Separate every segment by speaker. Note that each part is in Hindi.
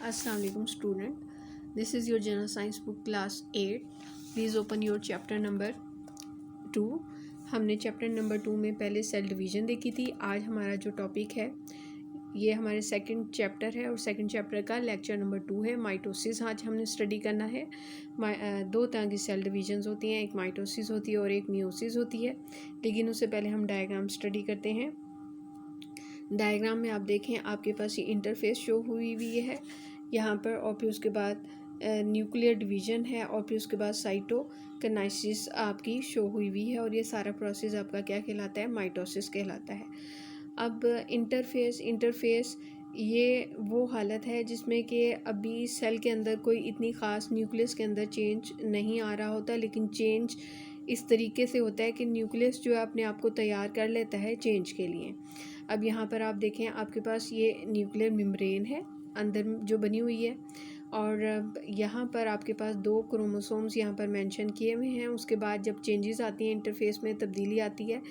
Speaker 1: Assalamu alaikum student. This is your general science book class 8. Please open your chapter number 2. हमने चैप्टर नंबर 2 में पहले सेल डिवीज़न देखी थी. आज हमारा जो टॉपिक है ये हमारे सेकंड चैप्टर है और सेकंड चैप्टर का लेक्चर नंबर 2 है माइटोसिस. आज हमने स्टडी करना है. दो तरह की सेल डिवीजन्स होती हैं, एक माइटोसिस होती है और एक मियोसिस होती है. लेकिन उससे पहले हम डायग्राम स्टडी करते हैं. डायग्राम में आप देखें आपके पास ये इंटरफेस शो हुई है यहाँ पर, और फिर उसके बाद न्यूक्लियर डिवीज़न है और फिर उसके बाद साइटोकाइनेसिस आपकी शो हुई है और ये सारा प्रोसेस आपका क्या कहलाता है, माइटोसिस कहलाता है. अब इंटरफेस ये वो हालत है जिसमें कि अभी सेल के अंदर कोई इतनी ख़ास न्यूक्लियस के अंदर चेंज नहीं आ रहा होता, लेकिन चेंज इस तरीके से होता है कि न्यूक्लियस जो है अपने आप को तैयार कर लेता है चेंज के लिए. अब यहाँ पर आप देखें आपके पास ये न्यूक्लियर मेम्ब्रेन है अंदर जो बनी हुई है, और यहाँ पर आपके पास 2 क्रोमोसोम्स यहाँ पर मेंशन किए हुए हैं. उसके बाद जब चेंजेस आती हैं इंटरफेस में, तब्दीली आती है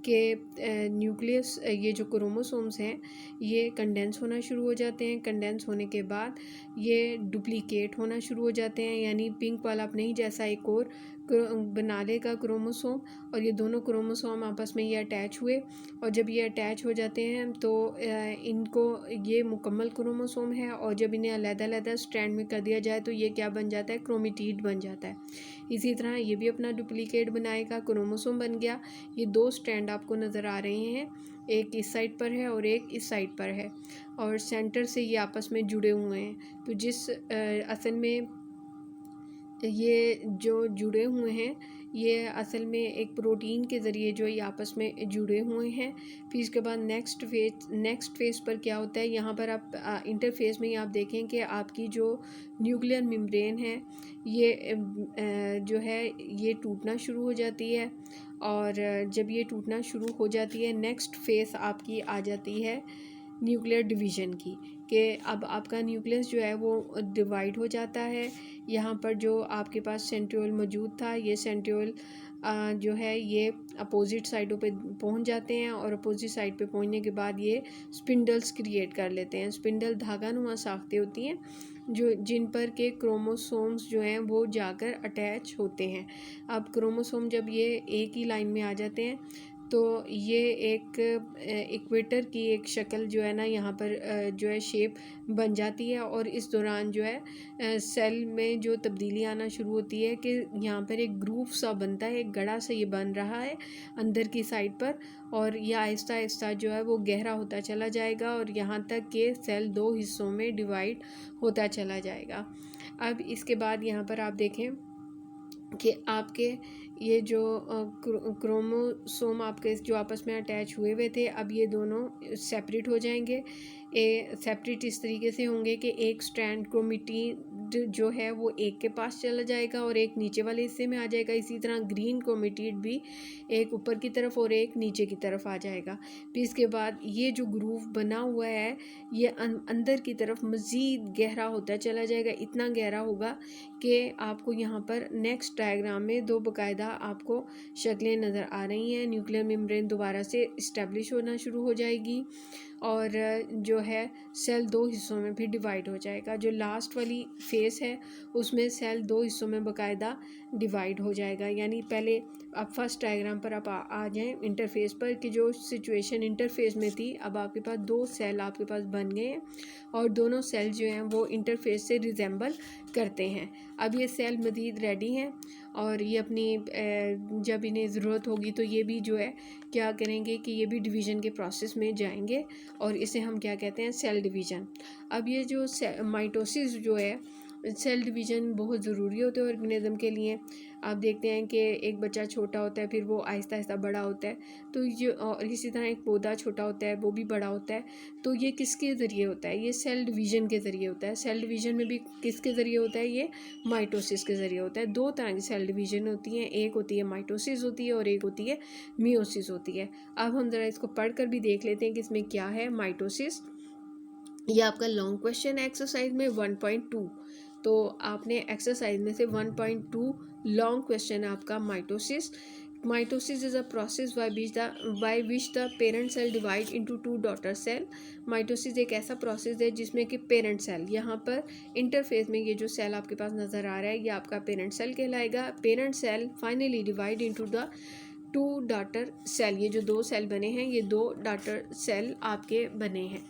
Speaker 1: कि न्यूक्लियस ये जो क्रोमोसोम्स हैं ये कंडेंस होना शुरू हो जाते हैं. कंडेंस होने के बाद ये डुप्लीकेट होना शुरू हो जाते हैं, यानी पिंक वाला अपने ही जैसा एक और बना लेगा क्रोमोसोम, और ये दोनों क्रोमोसोम आपस में ये अटैच हुए, और जब ये अटैच हो जाते हैं तो इनको ये मुकम्मल क्रोमोसोम है, और जब इन्हें अलग-अलग स्ट्रैंड में कर दिया जाए तो ये क्या बन जाता है, क्रोमेटिड बन जाता है. इसी तरह ये भी अपना डुप्लीकेट बनाएगा, क्रोमोसोम बन गया. ये 2 स्ट्रैंड आपको नज़र आ रहे हैं, एक इस साइड पर है और एक इस साइड पर है, और सेंटर से ये आपस में जुड़े हुए हैं. तो जिस असल में ये जो जुड़े हुए हैं ये असल में एक प्रोटीन के ज़रिए जो ये आपस में जुड़े हुए हैं. फिर इसके बाद नेक्स्ट फेज़ पर क्या होता है, यहाँ पर आप इंटरफेस में ही आप देखें कि आपकी जो न्यूक्लियर मेम्ब्रेन है ये जो है ये टूटना शुरू हो जाती है, और जब ये टूटना शुरू हो जाती है नेक्स्ट फेज़ आपकी आ जाती है न्यूक्लियर डिवीज़न की, कि अब आपका न्यूक्लियस जो है वो डिवाइड हो जाता है. यहाँ पर जो आपके पास सेंट्रियोल मौजूद था, ये सेंट्रियोल जो है ये अपोजिट साइडों पे पहुँच जाते हैं, और अपोजिट साइड पे पहुँचने के बाद ये स्पिंडल्स क्रिएट कर लेते हैं. स्पिंडल धागा नुमा साख्तें होती हैं जो जिन पर के क्रोमोसोम्स जो हैं वो जाकर अटैच होते हैं. अब क्रोमोसोम जब ये एक ही लाइन में आ जाते हैं तो ये एक इक्वेटर की एक शक्ल जो है ना यहाँ पर जो है शेप बन जाती है, और इस दौरान जो है सेल में जो तब्दीली आना शुरू होती है कि यहाँ पर एक ग्रूव सा बनता है, एक गड़ा सा ये बन रहा है अंदर की साइड पर, और यह आहिस्ता आहिस्ता जो है वो गहरा होता चला जाएगा और यहाँ तक कि सेल 2 हिस्सों में डिवाइड होता चला जाएगा. अब इसके बाद यहाँ पर आप देखें कि आपके ये जो क्रोमोसोम आपके जो आपस में अटैच हुए थे, अब ये दोनों सेपरेट हो जाएंगे. सेपरेट इस तरीके से होंगे कि एक स्ट्रैंड क्रोमेटिड जो है वो एक के पास चला जाएगा और एक नीचे वाले हिस्से में आ जाएगा. इसी तरह ग्रीन क्रोमेटिड भी एक ऊपर की तरफ और एक नीचे की तरफ आ जाएगा. फिर इसके बाद ये जो ग्रूव बना हुआ है ये अंदर की तरफ मज़ीद गहरा होता चला जाएगा. इतना गहरा होगा कि आपको यहाँ पर नेक्स्ट डायग्राम में 2 बाकायदा आपको शक्लें नज़र आ रही हैं. न्यूक्लियर मेम्ब्रेन दोबारा से इस्टेब्लिश होना शुरू हो जाएगी, और जो है सेल 2 हिस्सों में फिर डिवाइड हो जाएगा. जो लास्ट वाली फेज़ है उसमें सेल 2 हिस्सों में बाकायदा डिवाइड हो जाएगा. यानी पहले अब फर्स्ट डायग्राम पर आप आ जाएं इंटरफेस पर, कि जो सिचुएशन इंटरफेस में थी अब आपके पास 2 सेल आपके पास बन गए हैं, और दोनों सेल जो हैं वो इंटरफेस से रिजेंबल करते हैं. अब ये सेल मज़ीद रेडी हैं, और ये अपनी जब इन्हें ज़रूरत होगी तो ये भी जो है क्या करेंगे कि ये भी डिवीज़न के प्रोसेस में जाएंगे, और इसे हम क्या कहते हैं, सेल डिवीज़न. अब ये जो माइटोसिस जो है, सेल डिवीज़न बहुत ज़रूरी होता है ऑर्गेनिज्म के लिए. आप देखते हैं कि एक बच्चा छोटा होता है फिर वो आहिस्ता आहिस्ता बड़ा होता है, तो ये और इसी तरह एक पौधा छोटा होता है वो भी बड़ा होता है. तो ये किसके ज़रिए होता है, ये सेल डिवीज़न के ज़रिए होता है. सेल डिवीज़न में भी किसके ज़रिए होता है, ये माइटोसिस के ज़रिए होता है. 2 तरह की सेल डिवीज़न होती हैं, एक होती है माइटोसिस होती है और एक होती है मियोसिस होती है. अब हम ज़रा इसको पढ़ कर भी देख लेते हैं कि इसमें क्या है माइटोसिस. यह आपका लॉन्ग क्वेश्चन है एक्सरसाइज में 1.2. तो आपने एक्सरसाइज में से 1.2 लॉन्ग क्वेश्चन है आपका mitosis Mitosis is a process by which the parent cell divide into two daughter cell. Mitosis एक ऐसा प्रोसेस है जिसमें कि पेरेंट सेल, यहाँ पर इंटरफेस में ये जो सेल आपके पास नज़र आ रहा है ये आपका पेरेंट सेल कहलाएगा. Parent cell finally divide into the two daughter cell. ये जो दो सेल बने हैं ये दो डॉटर सेल आपके बने हैं.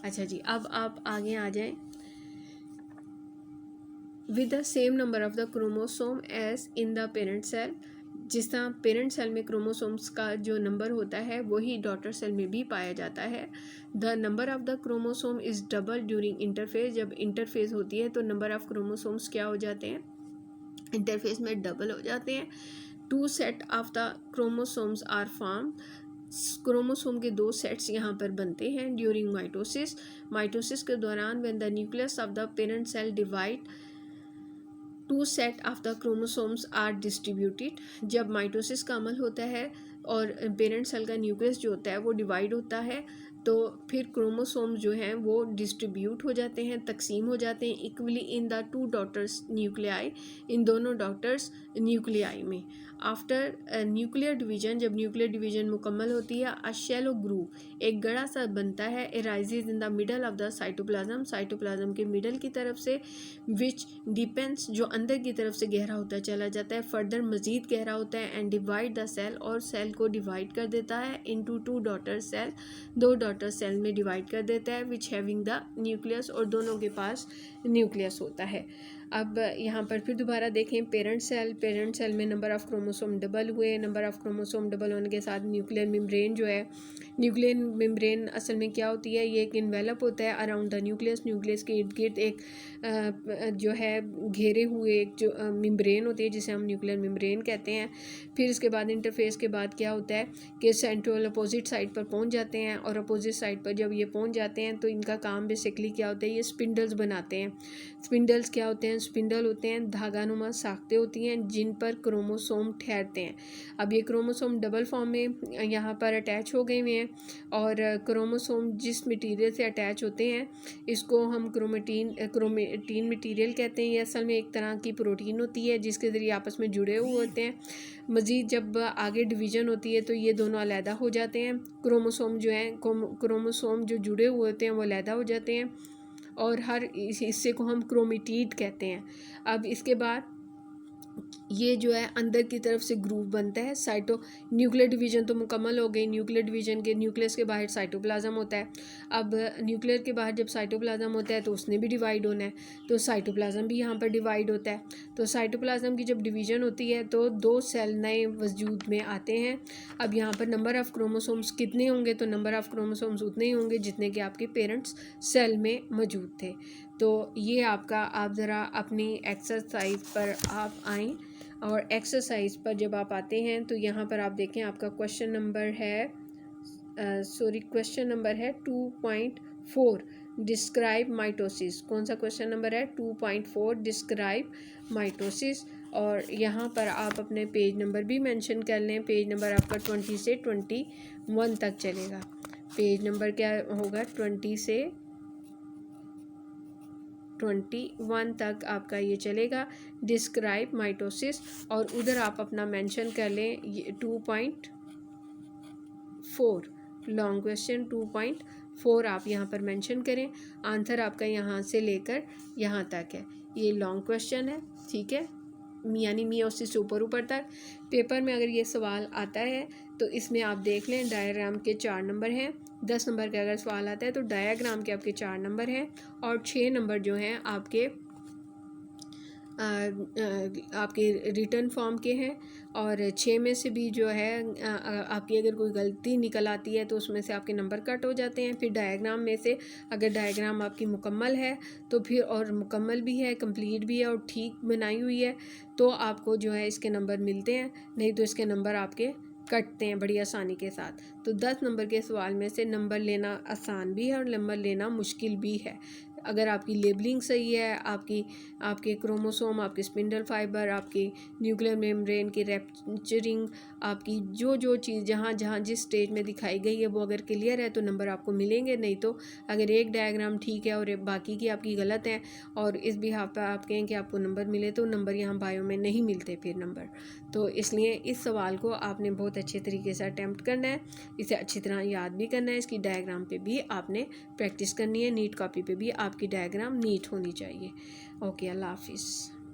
Speaker 1: अच्छा जी, अब आप आगे आ जाएं. With the same number of the chromosome as in the parent cell. जिस तरह पेरेंट सेल में क्रोमोसोम्स का जो नंबर होता है वही डॉटर सेल में भी पाया जाता है. The number of the chromosome is double during interface. जब इंटरफेस होती है तो नंबर ऑफ क्रोमोसोम्स क्या हो जाते हैं, इंटरफेस में डबल हो जाते हैं. Two set of the chromosomes are form. Chromosome के दो सेट्स यहाँ पर बनते हैं ड्यूरिंग माइटोसिस. माइटोसिस के दौरान when the nucleus of the parent cell divide, two set of the chromosomes are distributed. जब माइटोसिस का अमल होता है और पेरेंट सेल का न्यूक्लियस जो होता है वो डिवाइड होता है तो फिर क्रोमोसोम्स जो हैं वो डिस्ट्रीब्यूट हो जाते हैं, तकसीम हो जाते हैं equally in the two daughters nuclei, इन दोनों डॉटर्स न्यूक्लियाई में. आफ्टर न्यूक्लियर डिवीजन, जब न्यूक्लियर डिवीजन मुकम्मल होती है, अ शैलो ग्रूव, एक गड़ा सा बनता है, arises in the middle of the cytoplasm, cytoplasm के मिडल की तरफ से, विच डिपेंड्स, जो अंदर की तरफ से गहरा होता चला जाता है, फर्दर मज़ीद गहरा होता है, एंड डिवाइड द सेल, और सेल को डिवाइड कर देता है इनटू टू डॉटर सेल, दो डॉटर सेल में डिवाइड कर देता है, विच हैविंग द न्यूक्लियस, और दोनों के पास न्यूक्लियस होता है. अब यहाँ पर फिर दोबारा देखें, पेरेंट सेल में नंबर ऑफ़ क्रोमोसोम डबल हुए. नंबर ऑफ़ क्रोमोसोम डबल होने के साथ न्यूक्लियर मेम्ब्रेन जो है, न्यूक्लियर मेम्ब्रेन असल में क्या होती है, ये एक इन्वेलप होता है अराउंड द न्यूक्लियस. न्यूक्लियस के इर्द गिर्द एक जो है घेरे हुए एक जो मेम्ब्रेन होती है जिसे हम न्यूक्लियर मेम्ब्रेन कहते हैं. फिर इसके बाद इंटरफेस के बाद क्या होता है कि सेंट्रल अपोजिट साइड पर पहुँच जाते हैं, और अपोजिट साइड पर जब ये पहुँच जाते हैं तो इनका काम बेसिकली क्या होता है, ये स्पिंडल्स बनाते हैं. स्पिंडल्स क्या होते हैं, स्पिंडल होते हैं धागानुमा साख्तें होती हैं जिन पर क्रोमोसोम ठहरते हैं. अब ये क्रोमोसोम डबल फॉर्म में यहाँ पर अटैच हो गए हुए हैं, और क्रोमोसोम जिस मटेरियल से अटैच होते हैं इसको हम क्रोमेटीन मटेरियल कहते हैं. ये असल में एक तरह की प्रोटीन होती है जिसके ज़रिए आपस में जुड़े हुए होते हैं. मज़ीद जब आगे डिवीज़न होती है तो ये दोनों अलहदा हो जाते हैं. क्रोमोसोम जो हैं, क्रोमोसोम जो जुड़े हुए होते हैं वो अलहदा हो जाते हैं, और हर इस हिस्से को हम क्रोमेटिड कहते हैं. अब इसके बाद ये जो है अंदर की तरफ से ग्रूव बनता है. न्यूक्लियर डिवीजन तो मुकम्मल हो गई. न्यूक्लियर डिवीजन के न्यूक्लियस के बाहर साइटोप्लाज्म होता है. अब न्यूक्लियर के बाहर जब साइटोप्लाज्म होता है तो उसने भी डिवाइड होना है, तो साइटोप्लाज्म भी यहाँ पर डिवाइड होता है. तो साइटोप्लाज्म की जब डिवीजन होती है तो दो सेल नए वजूद में आते हैं. अब यहाँ पर नंबर ऑफ़ क्रोमोसोम्स कितने होंगे, तो नंबर ऑफ़ क्रोमोसोम्स उतने ही होंगे जितने कि आपके पेरेंट्स सेल में मौजूद थे. तो ये आपका, आप ज़रा अपनी एक्सरसाइज पर आप आएँ, और एक्सरसाइज पर जब आप आते हैं तो यहाँ पर आप देखें आपका क्वेश्चन नंबर है 2.4, डिस्क्राइब माइटोसिस. कौन सा क्वेश्चन नंबर है, 2.4, डिस्क्राइब माइटोसिस. और यहाँ पर आप अपने पेज नंबर भी मेंशन कर लें. पेज नंबर आपका 20 से 21 तक चलेगा. पेज नंबर क्या होगा, 20 से 21 तक आपका ये चलेगा, डिस्क्राइब माइटोसिस. और उधर आप अपना मेंशन कर लें ये 2.4 लॉन्ग क्वेश्चन 2.4 आप यहाँ पर मेंशन करें. आंसर आपका यहाँ से लेकर यहाँ तक है. ये लॉन्ग क्वेश्चन है, ठीक है, यानी मियोसिस से ऊपर तक. पेपर में अगर ये सवाल आता है तो इसमें आप देख लें डायग्राम के 4 नंबर हैं. 10 नंबर का अगर सवाल आता है तो डायग्राम के आपके 4 नंबर हैं, और 6 नंबर जो हैं आपके आपके रिटर्न फॉर्म के हैं. और 6 में से भी जो है आपकी अगर कोई गलती निकल आती है तो उसमें से आपके नंबर कट हो जाते हैं. फिर डायग्राम में से अगर डायग्राम आपकी मुकम्मल है तो फिर, और मुकम्मल भी है, कंप्लीट भी है और ठीक बनाई हुई है, तो आपको जो है इसके नंबर मिलते हैं. नहीं तो इसके नंबर आपके कटते हैं बड़ी आसानी के साथ. तो 10 नंबर के सवाल में से नंबर लेना आसान भी है और नंबर लेना मुश्किल भी है. अगर आपकी लेबलिंग सही है, आपके क्रोमोसोम, आपके स्पिंडल फाइबर, आपकी न्यूक्लियर मेम्ब्रेन की रैप्चरिंग, आपकी जो चीज़ जहाँ जहाँ जिस स्टेज में दिखाई गई है वो अगर क्लियर है तो नंबर आपको मिलेंगे। नहीं तो अगर एक डायग्राम ठीक है और बाकी की आपकी गलत है और इस बिहाफ पर आप कहें कि आपको नंबर मिले तो नंबर यहाँ बायो में नहीं मिलते फिर नंबर। तो इसलिए इस सवाल को आपने बहुत अच्छे तरीके से अटैम्प्ट करना है, इसे अच्छी तरह याद भी करना है, इसकी डायग्राम पे भी आपने प्रैक्टिस करनी है, नीट कॉपी पे भी आपकी डायग्राम नीट होनी चाहिए। ओके, अल्लाह हाफिज़।